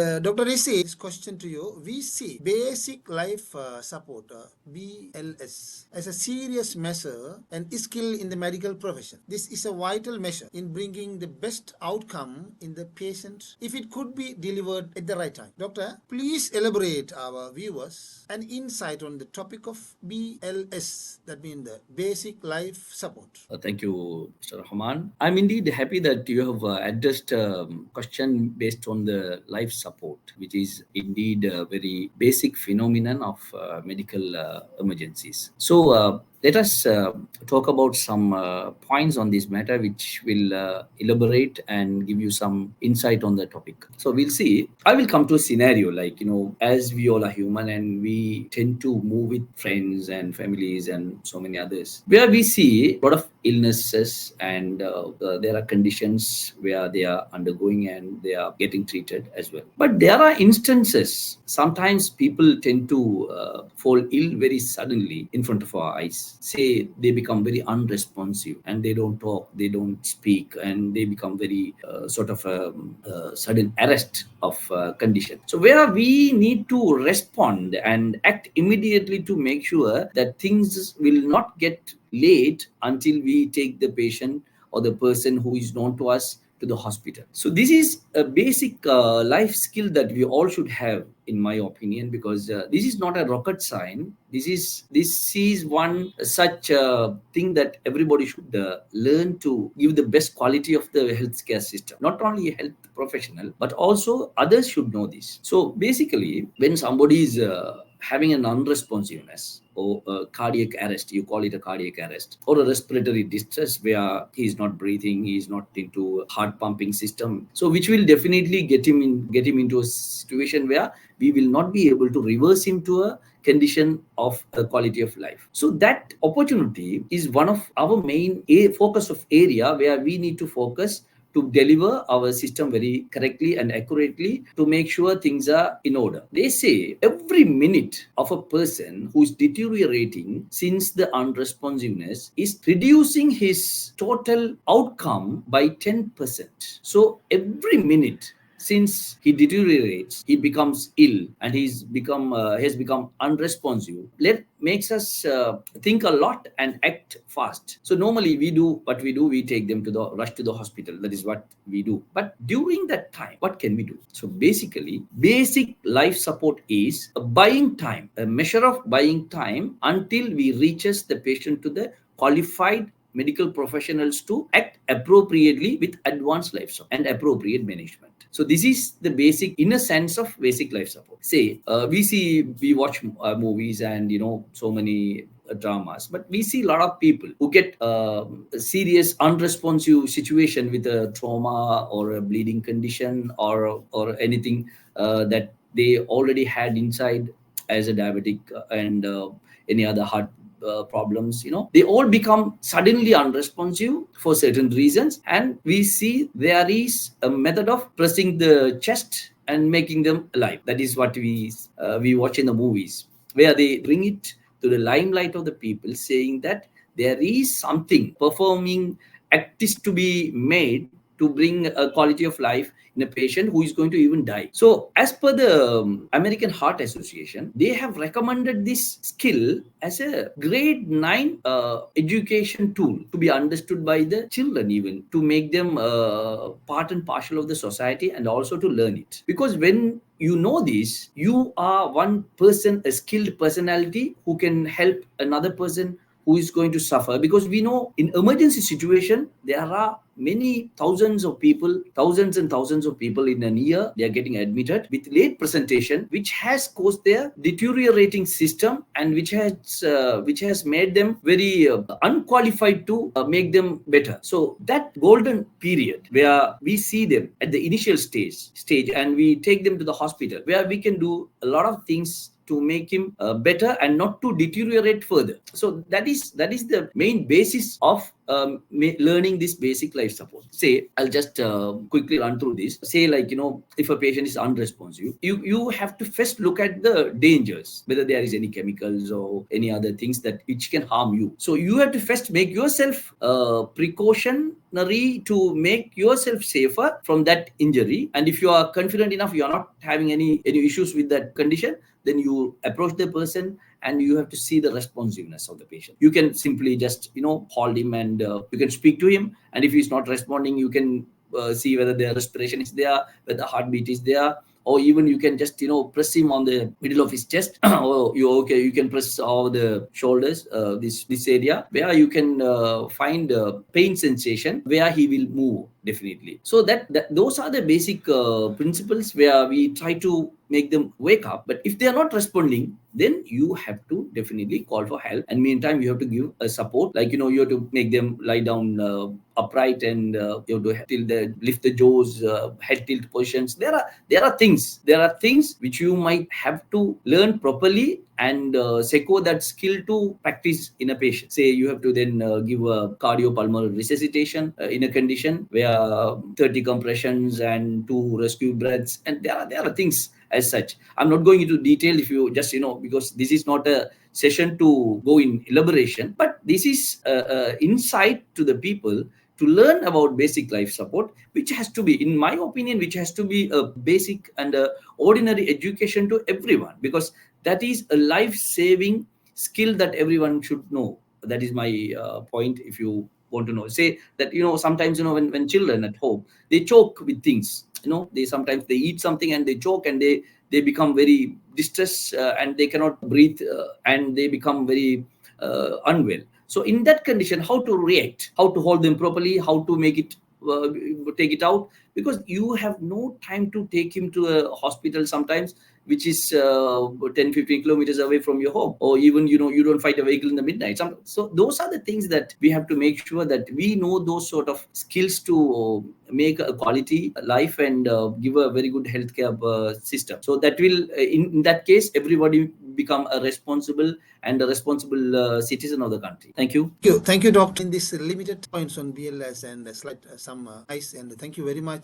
Dr. Risi, this question to you. We see basic life support, BLS, as a serious measure and skill in the medical profession. This is a vital measure in bringing the best outcome in the patient if it could be delivered at the right time. Doctor, please elaborate our viewers an insight on the topic of BLS, that means the basic life support. Thank you, Mr. Rahman. I'm indeed happy that you have addressed a question based on the life support, which is indeed a very basic phenomenon of medical emergencies. So let us talk about some points on this matter, which will elaborate and give you some insight on the topic. So we'll see. I will come to a scenario like, as we all are human and we tend to move with friends and families and so many others, where we see a lot of illnesses and there are conditions where they are undergoing and they are getting treated as well. But there are instances, sometimes people tend to fall ill very suddenly in front of our eyes. Say they become very unresponsive and they don't talk, they don't speak, and they become very sort of a sudden arrest of condition. So where we need to respond and act immediately to make sure that things will not get late until we take the patient or the person who is known to us to the hospital. So this is a basic life skill that we all should have, in my opinion, because this is not a rocket science. This is one such thing that everybody should learn to give the best quality of the healthcare system. Not only health professional, but also others should know this. So basically, when somebody is having an unresponsiveness or a cardiac arrest, you call it a cardiac arrest, or a respiratory distress where he is not breathing, he is not into heart pumping system, so which will definitely get him into a situation where we will not be able to reverse him to a condition of a quality of life. So that opportunity is one of our main focus of area where we need to focus to deliver our system very correctly and accurately to make sure things are in order. They say every minute of a person who is deteriorating since the unresponsiveness is reducing his total outcome by 10%. So every minute since he deteriorates, he becomes ill and has become unresponsive. Let makes us think a lot and act fast. So normally we take them to the rush to the hospital. That is what we do. But during that time, what can we do? So basically, basic life support is a buying time, a measure of buying time until we reaches the patient to the qualified medical professionals to act appropriately with advanced life support and appropriate management. So this is the basic, in a sense, of basic life support. Say we watch movies and so many dramas, but we see a lot of people who get a serious unresponsive situation with a trauma or a bleeding condition or anything that they already had inside as a diabetic and any other heart problems. They all become suddenly unresponsive for certain reasons, and we see there is a method of pressing the chest and making them alive. That is what we watch in the movies, where they bring it to the limelight of the people, saying that there is something performing act is to be made to bring a quality of life in a patient who is going to even die. So as per the American Heart Association, they have recommended this skill as a grade 9 education tool to be understood by the children, even to make them part and parcel of the society and also to learn it. Because when you know this, you are one person, a skilled personality who can help another person who is going to suffer. Because we know in emergency situation there are many thousands and thousands of people in a year, they are getting admitted with late presentation, which has caused their deteriorating system and which has made them very unqualified to make them better. So that golden period where we see them at the initial stage and we take them to the hospital, where we can do a lot of things to make him better and not to deteriorate further. So that is the main basis of learning this basic life support. Say, I'll just quickly run through this. Say, like, if a patient is unresponsive, you have to first look at the dangers, whether there is any chemicals or any other things that which can harm you. So you have to first make yourself precautionary to make yourself safer from that injury. And if you are confident enough, you are not having any issues with that condition, then you approach the person and you have to see the responsiveness of the patient. You can simply just hold him and you can speak to him, and if he's not responding, you can see whether the respiration is there, whether the heartbeat is there, or even you can just press him on the middle of his chest or you can press over the shoulders, this area where you can find pain sensation where he will move definitely. So that those are the basic principles where we try to make them wake up. But if they are not responding, then you have to definitely call for help, and meantime you have to give a support, like you have to make them lie down upright, and you have to lift the jaws, head tilt positions. There are things which you might have to learn properly and secure that skill to practice in a patient. Say you have to then give a cardiopulmonary resuscitation in a condition where 30 compressions and 2 rescue breaths, and there are things as such. I'm not going into detail, if you just because this is not a session to go in elaboration, but this is insight to the people to learn about basic life support, which has to be, in my opinion, which has to be a basic and a ordinary education to everyone, because that is a life-saving skill that everyone should know. That is my point. If you want to know, say that sometimes when children at home, they choke with things. They sometimes they eat something and they choke, and they become very distressed, and they cannot breathe, and they become very unwell. So in that condition, how to react, how to hold them properly, how to make it take it out, because you have no time to take him to a hospital sometimes, which is 10-15 kilometers away from your home, or even you don't find a vehicle in the midnight. So those are the things that we have to make sure that we know those sort of skills to make a quality life and give a very good healthcare system. So that will in that case everybody become a responsible citizen of the country. Thank you. Thank you, Doctor. In this limited points on BLS and slight some ice, and thank you very much.